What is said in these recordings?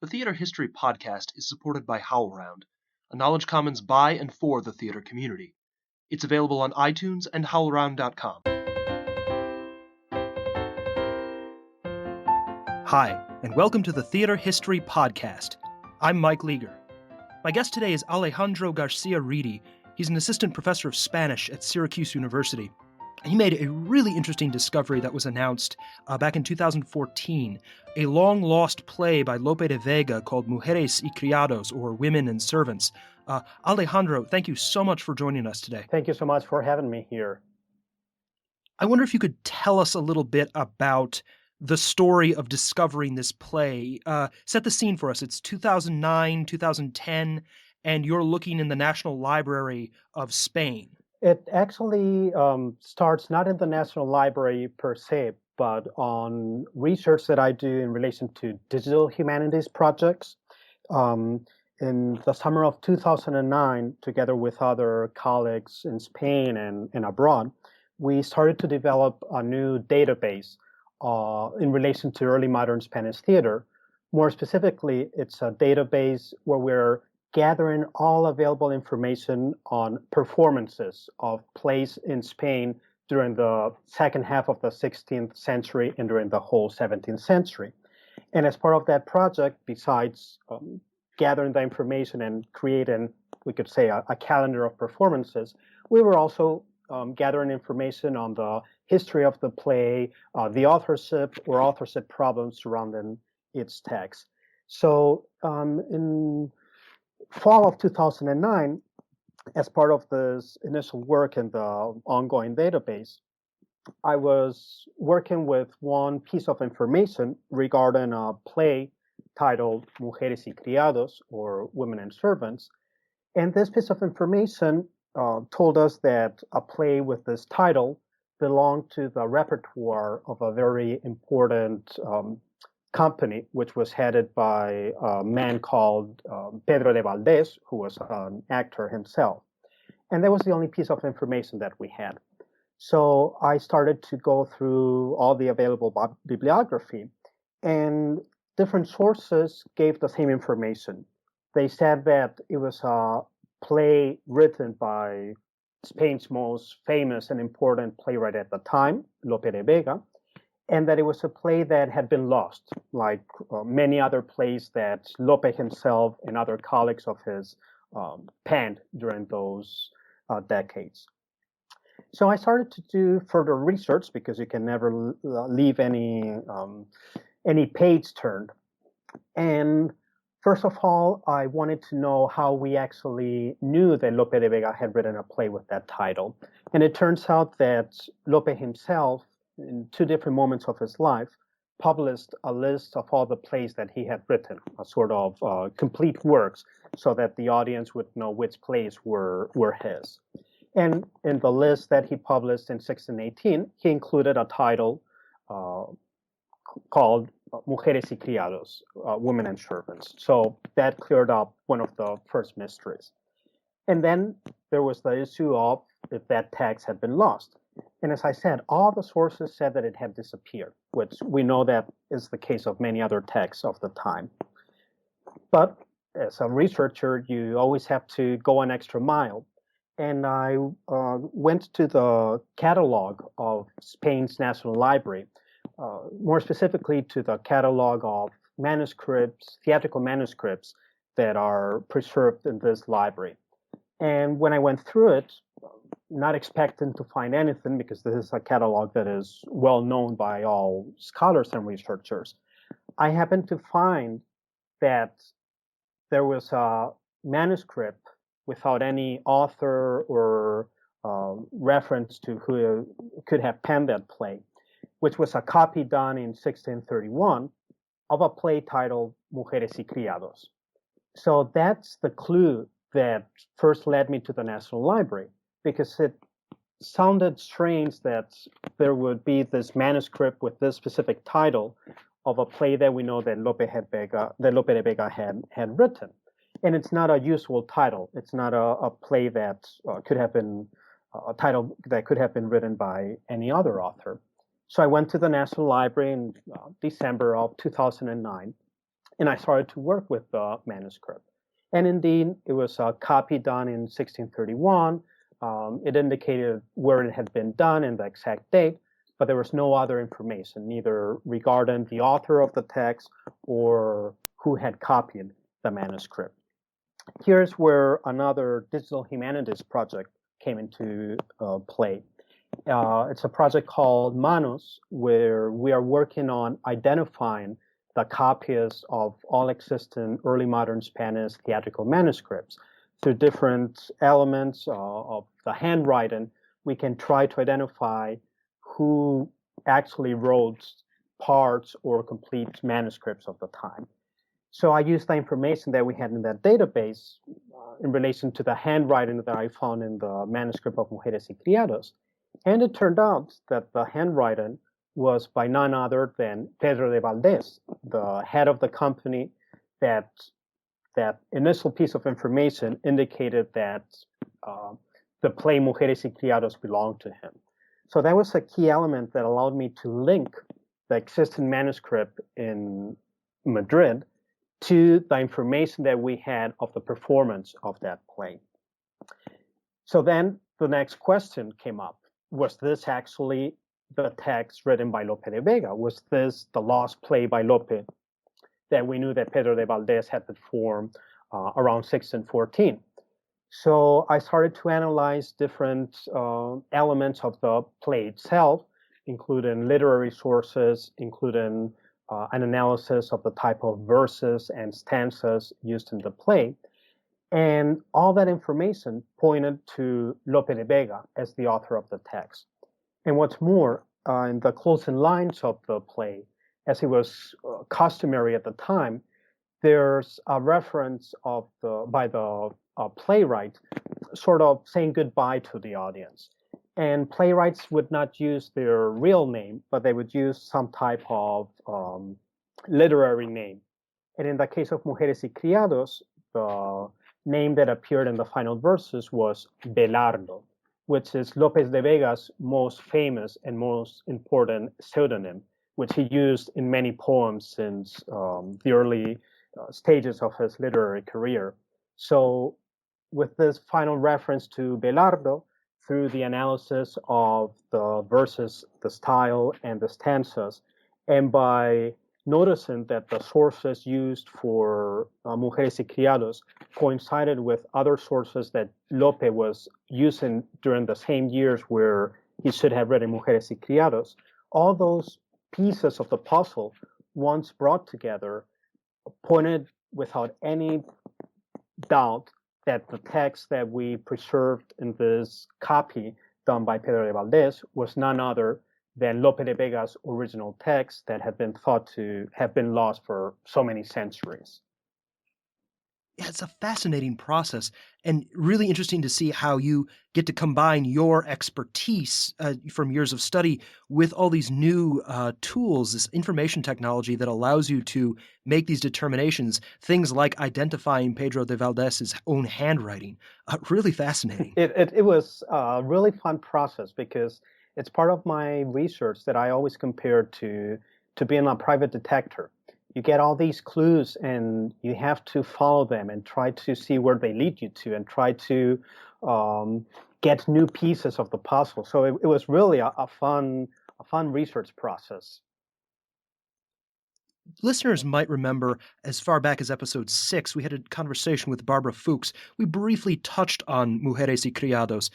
The Theater History Podcast is supported by HowlRound, a Knowledge Commons by and for the theater community. It's available on iTunes and howlround.com. Hi, and welcome to the Theater History Podcast. I'm Mike Leager. My guest today is Alejandro Garcia-Reidy. He's an assistant professor of Spanish at Syracuse University. He made a really interesting discovery that was announced back in 2014, a long-lost play by Lope de Vega called Mujeres y Criados, or Women and Servants. Alejandro, thank you so much for joining us today. Thank you so much for having me here. I wonder if you could tell us a little bit about the story of discovering this play. Set the scene for us. It's 2009, 2010, and you're looking in the National Library of Spain. It actually starts not in the National Library per se, but on research that I do in relation to digital humanities projects. In the summer of 2009, together with other colleagues in Spain and abroad, we started to develop a new database in relation to early modern Spanish theater. More specifically, it's a database where we're gathering all available information on performances of plays in Spain during the second half of the 16th century and during the whole 17th century. And as part of that project, besides gathering the information and creating, we could say, a calendar of performances, we were also gathering information on the history of the play, the authorship or authorship problems surrounding its text. So in fall of 2009, as part of this initial work in the ongoing database, I was working with one piece of information regarding a play titled Mujeres y Criados, or Women and Servants. And this piece of information told us that a play with this title belonged to the repertoire of a very important company, which was headed by a man called Pedro de Valdez, who was an actor himself. And that was the only piece of information that we had. So I started to go through all the available bibliography, and different sources gave the same information. They said that it was a play written by Spain's most famous and important playwright at the time, Lope de Vega, and that it was a play that had been lost, like many other plays that Lope himself and other colleagues of his penned during those decades. So I started to do further research, because you can never leave any page turned. And first of all, I wanted to know how we actually knew that Lope de Vega had written a play with that title. And it turns out that Lope himself, in two different moments of his life, published a list of all the plays that he had written, a sort of complete works, so that the audience would know which plays were his. And in the list that he published in 1618, he included a title called Mujeres y Criados, Women and Servants. So that cleared up one of the first mysteries. And then there was the issue of if that text had been lost. And as I said, all the sources said that it had disappeared, which we know that is the case of many other texts of the time. But as a researcher, you always have to go an extra mile. And I went to the catalog of Spain's National Library, more specifically to the catalog of manuscripts, theatrical manuscripts that are preserved in this library. And when I went through it, not expecting to find anything, because this is a catalog that is well known by all scholars and researchers, I happened to find that there was a manuscript without any author or reference to who could have penned that play, which was a copy done in 1631 of a play titled Mujeres y Criados. So that's the clue that first led me to the National Library, because it sounded strange that there would be this manuscript with this specific title of a play that we know that Lope de Vega had written. And it's not a usual title. It's not a play that could have been a title that could have been written by any other author. So I went to the National Library in December of 2009, And I started to work with the manuscript. And indeed, it was a copy done in 1631. It indicated where it had been done and the exact date, but there was no other information, neither regarding the author of the text or who had copied the manuscript. Here's where another digital humanities project came into play. It's a project called Manos, where we are working on identifying the copies of all existing early modern Spanish theatrical manuscripts. Through different elements of the handwriting, we can try to identify who actually wrote parts or complete manuscripts of the time. So I used the information that we had in that database in relation to the handwriting that I found in the manuscript of Mujeres y Criados. And it turned out that the handwriting was by none other than Pedro de Valdés, the head of the company. That initial piece of information indicated that the play Mujeres y Criados belonged to him. So that was a key element that allowed me to link the existing manuscript in Madrid to the information that we had of the performance of that play. So then the next question came up. Was this actually the text written by Lope de Vega? Was this the lost play by Lope that we knew that Pedro de Valdés had performed around 1614? So I started to analyze different elements of the play itself, including literary sources, including an analysis of the type of verses and stanzas used in the play. And all that information pointed to Lope de Vega as the author of the text. And what's more, in the closing lines of the play, as it was customary at the time, there's a reference by the playwright sort of saying goodbye to the audience. And playwrights would not use their real name, but they would use some type of literary name. And in the case of Mujeres y Criados, the name that appeared in the final verses was Belardo, which is Lopez de Vega's most famous and most important pseudonym, which he used in many poems since the early stages of his literary career. So with this final reference to Belardo, through the analysis of the verses, the style, and the stanzas, and by noticing that the sources used for Mujeres y Criados coincided with other sources that Lope was using during the same years where he should have written Mujeres y Criados, all those pieces of the puzzle, once brought together, pointed without any doubt that the text that we preserved in this copy done by Pedro de Valdés was none other than Lope de Vega's original text that had been thought to have been lost for so many centuries. Yeah, it's a fascinating process and really interesting to see how you get to combine your expertise from years of study with all these new tools, this information technology that allows you to make these determinations, things like identifying Pedro de Valdés's own handwriting. Really fascinating. It was a really fun process because it's part of my research that I always compare to being a private detective. You get all these clues and you have to follow them and try to see where they lead you to and try to get new pieces of the puzzle. So it was really a fun research process. Listeners might remember as far back as episode 6, we had a conversation with Barbara Fuchs. We briefly touched on Mujeres y Criados,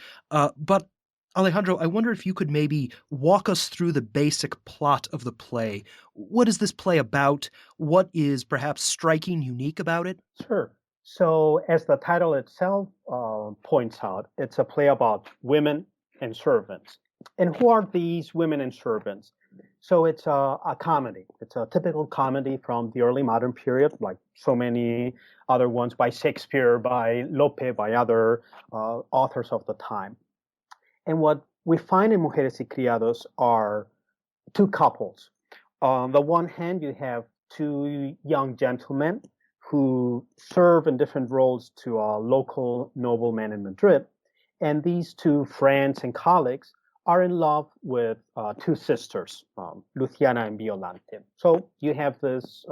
but Alejandro, I wonder if you could maybe walk us through the basic plot of the play. What is this play about? What is perhaps striking, unique about it? Sure. So as the title itself points out, it's a play about women and servants. And who are these women and servants? So it's a comedy. It's a typical comedy from the early modern period, like so many other ones by Shakespeare, by Lope, by other authors of the time. And what we find in Mujeres y Criados are two couples. On the one hand, you have two young gentlemen who serve in different roles to a local nobleman in Madrid. And these two friends and colleagues are in love with two sisters, Luciana and Violante. So you have this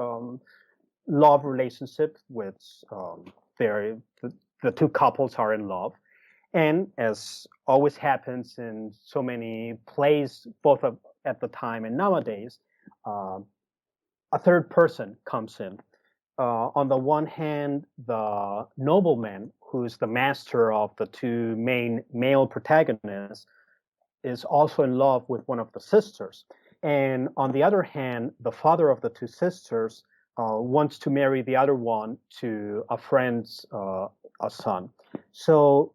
love relationship, which they're, the two couples are in love. And as always happens in so many plays, both at the time and nowadays, uh, a third person comes in. On the one hand, the nobleman, who's the master of the two main male protagonists, is also in love with one of the sisters. And on the other hand, the father of the two sisters wants to marry the other one to a friend's a son. So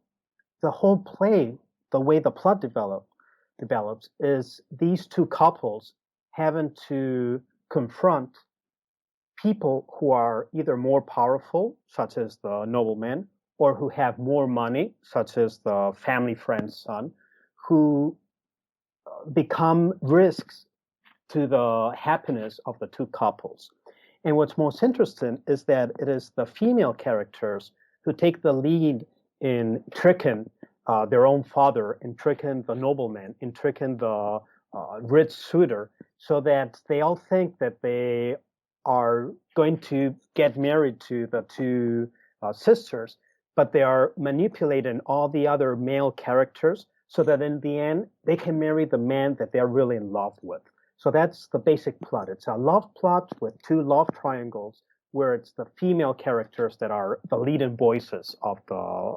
the whole play, the way the plot develops, is these two couples having to confront people who are either more powerful, such as the nobleman, or who have more money, such as the family friend's son, who become risks to the happiness of the two couples. And what's most interesting is that it is the female characters who take the lead in tricking their own father, in tricking the nobleman, in tricking the rich suitor, so that they all think that they are going to get married to the two sisters, but they are manipulating all the other male characters so that in the end they can marry the man that they're really in love with. So that's the basic plot. It's a love plot with two love triangles where it's the female characters that are the leading voices of the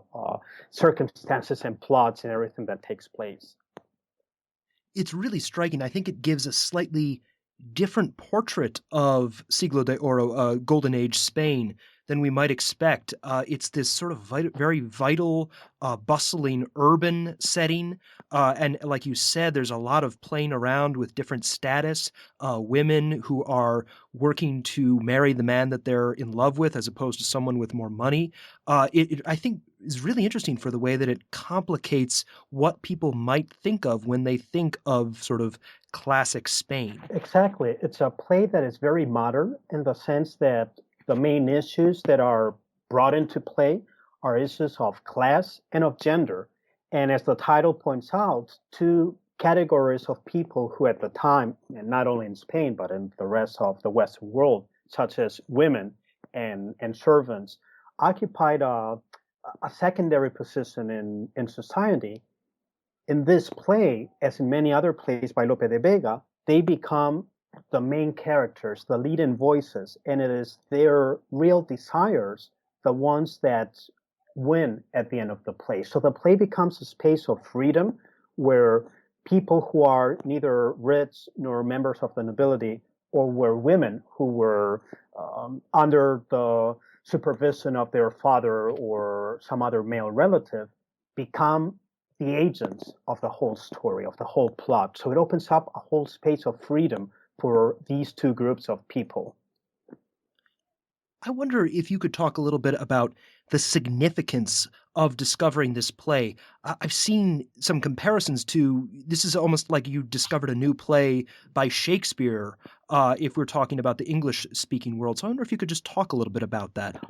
circumstances and plots and everything that takes place. It's really striking. I think it gives a slightly different portrait of Siglo de Oro, Golden Age Spain, than we might expect. It's this sort of very vital, bustling urban setting. And like you said, there's a lot of playing around with different status, women who are working to marry the man that they're in love with as opposed to someone with more money. I think, is really interesting for the way that it complicates what people might think of when they think of sort of classic Spain. Exactly. It's a play that is very modern in the sense that the main issues that are brought into play are issues of class and of gender. And as the title points out, two categories of people who at the time, and not only in Spain, but in the rest of the Western world, such as women and servants, occupied a secondary position in society. In this play, as in many other plays by Lope de Vega, they become the main characters, the leading voices, and it is their real desires, the ones that win at the end of the play. So the play becomes a space of freedom where people who are neither rich nor members of the nobility, or were women who were under the supervision of their father or some other male relative, become the agents of the whole story, of the whole plot. So it opens up a whole space of freedom for these two groups of people. I wonder if you could talk a little bit about the significance of discovering this play. I've seen some comparisons to this is almost like you discovered a new play by Shakespeare, if we're talking about the English speaking world. So I wonder if you could just talk a little bit about that.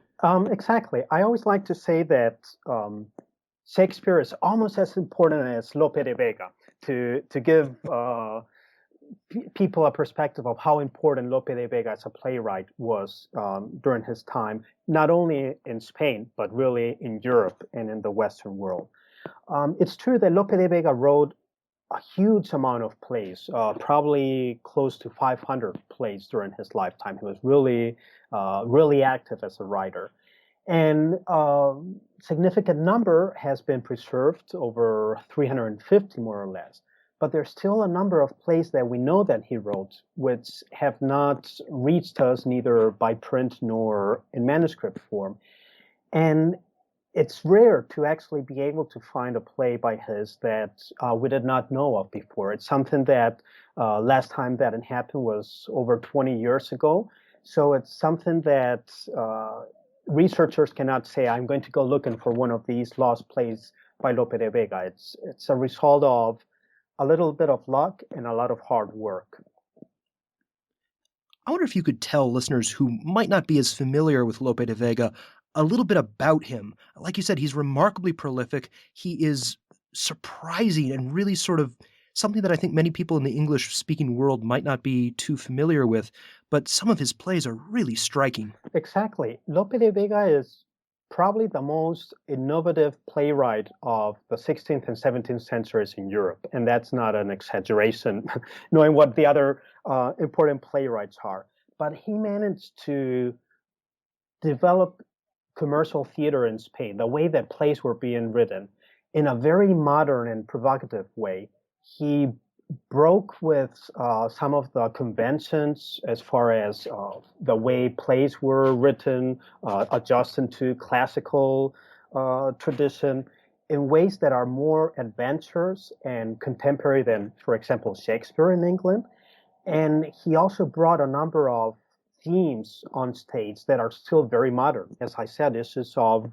Exactly. I always like to say that Shakespeare is almost as important as Lope de Vega to give people a perspective of how important Lope de Vega as a playwright was during his time, not only in Spain, but really in Europe and in the Western world. It's true that Lope de Vega wrote a huge amount of plays, probably close to 500 plays during his lifetime. He was really active as a writer. And a significant number has been preserved, over 350 more or less. But there's still a number of plays that we know that he wrote, which have not reached us neither by print nor in manuscript form. And it's rare to actually be able to find a play by his that we did not know of before. It's something that last time that it happened was over 20 years ago. So it's something that researchers cannot say, I'm going to go looking for one of these lost plays by Lope de Vega. It's a result of a little bit of luck and a lot of hard work. I wonder if you could tell listeners who might not be as familiar with Lope de Vega a little bit about him. Like you said, he's remarkably prolific. He is surprising and really sort of something that I think many people in the English speaking world might not be too familiar with. but some of his plays are really striking. Exactly. Lope de Vega is probably the most innovative playwright of the 16th and 17th centuries in Europe, and that's not an exaggeration, knowing what the other important playwrights are. But he managed to develop commercial theater in Spain, the way that plays were being written, in a very modern and provocative way. He broke with some of the conventions as far as the way plays were written, adjusting to classical tradition in ways that are more adventurous and contemporary than, for example, Shakespeare in England. And he also brought a number of themes on stage that are still very modern. As I said, issues of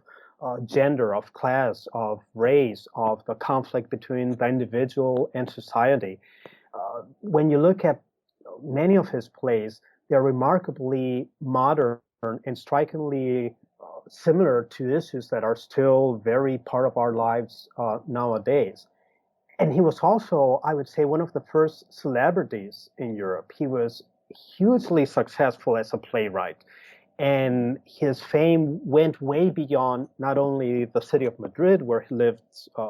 gender, of class, of race, of the conflict between the individual and society. When you look at many of his plays, they're remarkably modern and strikingly similar to issues that are still very part of our lives nowadays. And he was also, I would say, one of the first celebrities in Europe. He was hugely successful as a playwright. And his fame went way beyond not only the city of Madrid, where he lived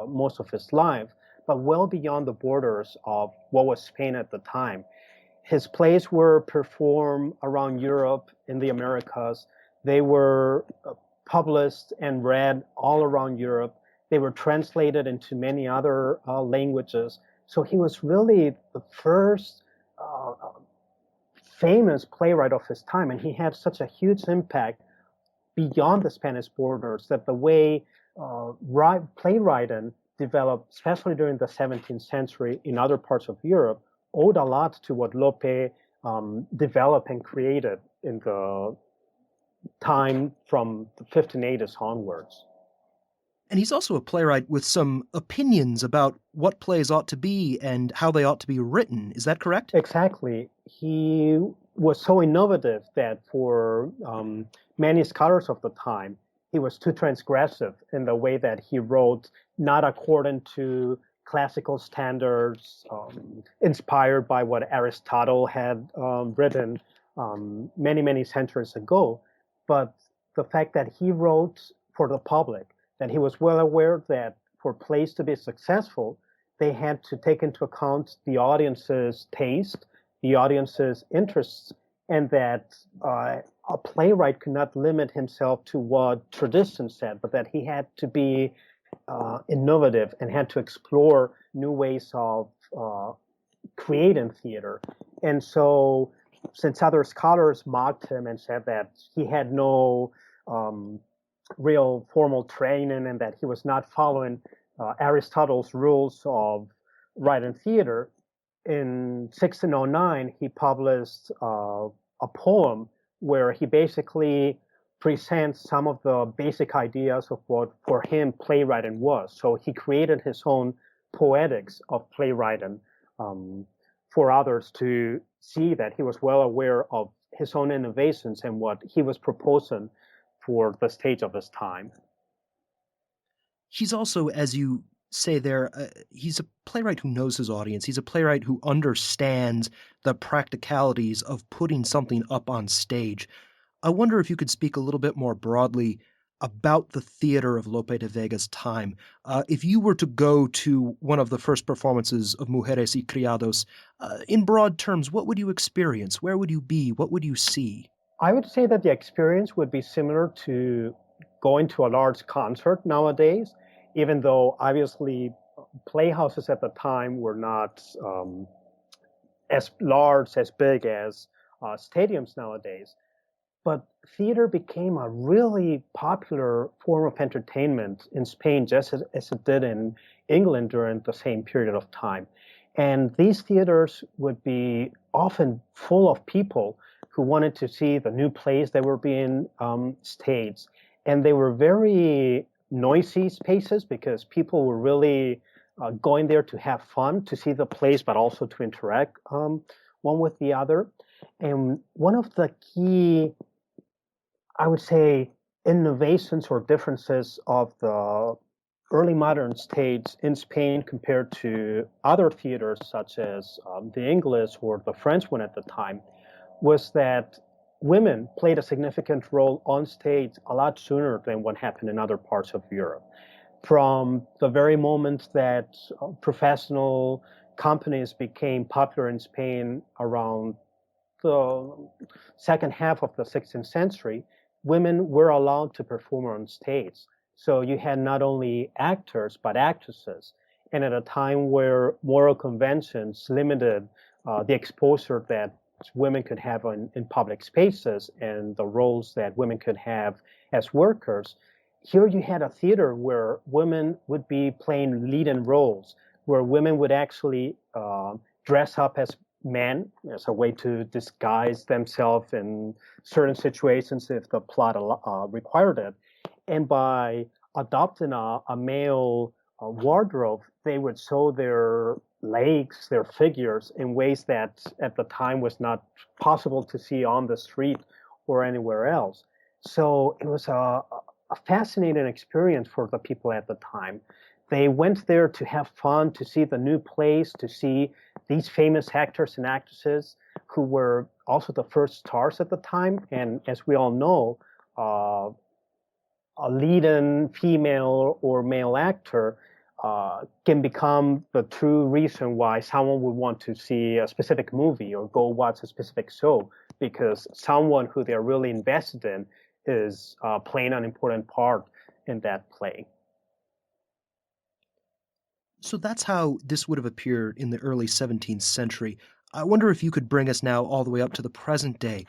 most of his life, but well beyond the borders of what was Spain at the time. His plays were performed around Europe, in the Americas. They were published and read all around Europe. They were translated into many other languages. So he was really the first famous playwright of his time, and he had such a huge impact beyond the Spanish borders that the way playwriting developed, especially during the 17th century in other parts of Europe, owed a lot to what Lope developed and created in the time from the 1580s onwards. And he's also a playwright with some opinions about what plays ought to be and how they ought to be written. Is that correct? Exactly. He was so innovative that for many scholars of the time, he was too transgressive in the way that he wrote, not according to classical standards, inspired by what Aristotle had written many, many centuries ago, but the fact that he wrote for the public, that he was well aware that for plays to be successful, they had to take into account the audience's taste, the audience's interests, and that a playwright could not limit himself to what tradition said, but that he had to be innovative and had to explore new ways of creating theater. And so, since other scholars mocked him and said that he had no real formal training and that he was not following Aristotle's rules of writing theater, in 1609 he published a poem where he basically presents some of the basic ideas of what for him playwriting was. So he created his own poetics of playwriting for others to see that he was well aware of his own innovations and what he was proposing for the stage of his time. He's also, as you say there, he's a playwright who knows his audience. He's a playwright who understands the practicalities of putting something up on stage. I wonder if you could speak a little bit more broadly about the theater of Lope de Vega's time. If you were to go to one of the first performances of Mujeres y Criados, in broad terms, what would you experience? Where would you be? What would you see? I would say that the experience would be similar to going to a large concert nowadays, even though obviously playhouses at the time were not as large, as big as stadiums nowadays. But theater became a really popular form of entertainment in Spain, just as it did in England during the same period of time. And these theaters would be often full of people who wanted to see the new plays that were being staged. And they were very noisy spaces because people were really going there to have fun, to see the plays, but also to interact one with the other. And one of the key, I would say, innovations or differences of the early modern stage in Spain compared to other theaters such as the English or the French one at the time was that women played a significant role on stage a lot sooner than what happened in other parts of Europe. From the very moment that professional companies became popular in Spain around the second half of the 16th century, women were allowed to perform on stage. So you had not only actors, but actresses. And at a time where moral conventions limited the exposure that women could have in public spaces and the roles that women could have as workers, here you had a theater where women would be playing lead-in roles, where women would actually dress up as men as a way to disguise themselves in certain situations if the plot required it. And by adopting a male wardrobe, they would show their legs, their figures in ways that at the time was not possible to see on the street or anywhere else. So it was a fascinating experience for the people at the time. They went there to have fun, to see the new plays, to see these famous actors and actresses who were also the first stars at the time. And as we all know, a lead-in female or male actor can become the true reason why someone would want to see a specific movie or go watch a specific show, because someone who they're really invested in is playing an important part in that play. So that's how this would have appeared in the early 17th century. I wonder if you could bring us now all the way up to the present day.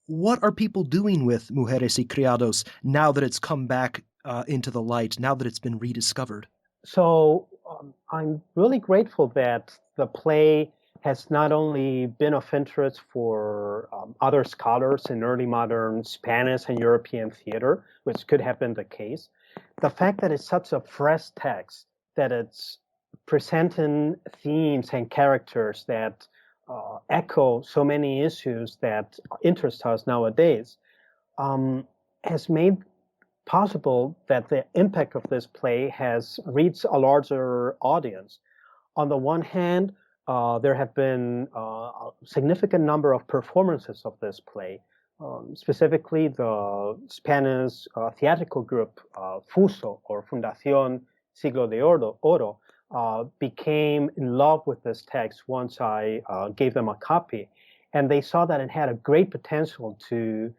What are people doing with Mujeres y Criados now that it's come back into the light, now that it's been rediscovered? So I'm really grateful that the play has not only been of interest for other scholars in early modern Spanish and European theater, which could have been the case. The fact that it's such a fresh text, that it's presenting themes and characters that echo so many issues that interest us nowadays, has made possible that the impact of this play has reached a larger audience. On the one hand, there have been a significant number of performances of this play. Specifically, the Spanish theatrical group FUSO, or Fundación Siglo de Oro, became in love with this text once I gave them a copy. And they saw that it had a great potential to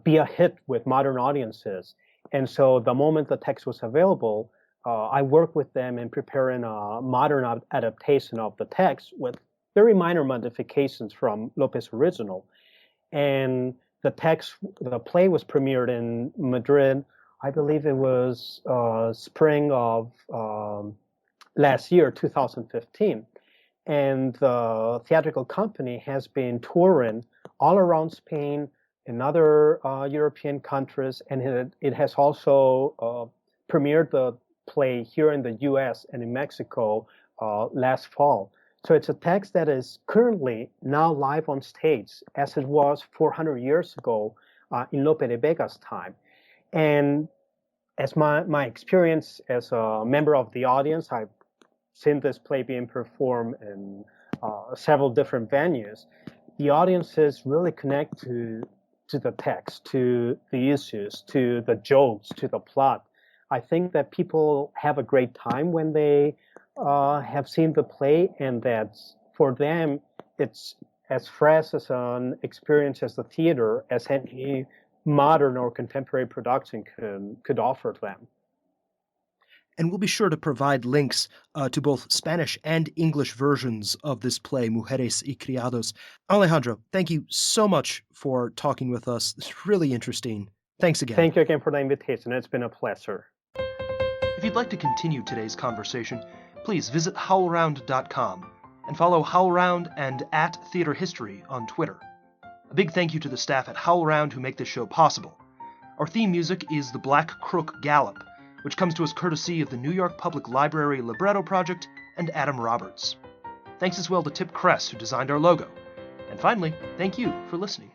be a hit with modern audiences. And so the moment the text was available, I worked with them in preparing a modern adaptation of the text with very minor modifications from Lope's original. And the play was premiered in Madrid. I believe it was spring of last year, 2015. And the theatrical company has been touring all around Spain and other European countries, and it has also premiered the play here in the US and in Mexico last fall. So it's a text that is currently now live on stage, as it was 400 years ago in Lope de Vega's time. And as my experience as a member of the audience, I've seen this play being performed in several different venues. The audiences really connect to the text, to the issues, to the jokes, to the plot. I think that people have a great time when they have seen the play, and that for them it's as fresh as an experience as the theater as any modern or contemporary production could offer them. And we'll be sure to provide links to both Spanish and English versions of this play, Mujeres y Criados. Alejandro, thank you so much for talking with us. It's really interesting. Thanks again. Thank you again for the invitation. It's been a pleasure. If you'd like to continue today's conversation, please visit howlround.com and follow HowlRound and @TheaterHistory on Twitter. A big thank you to the staff at HowlRound who make this show possible. Our theme music is The Black Crook Gallop, which comes to us courtesy of the New York Public Library Libretto Project and Adam Roberts. Thanks as well to Tip Kress, who designed our logo. And finally, thank you for listening.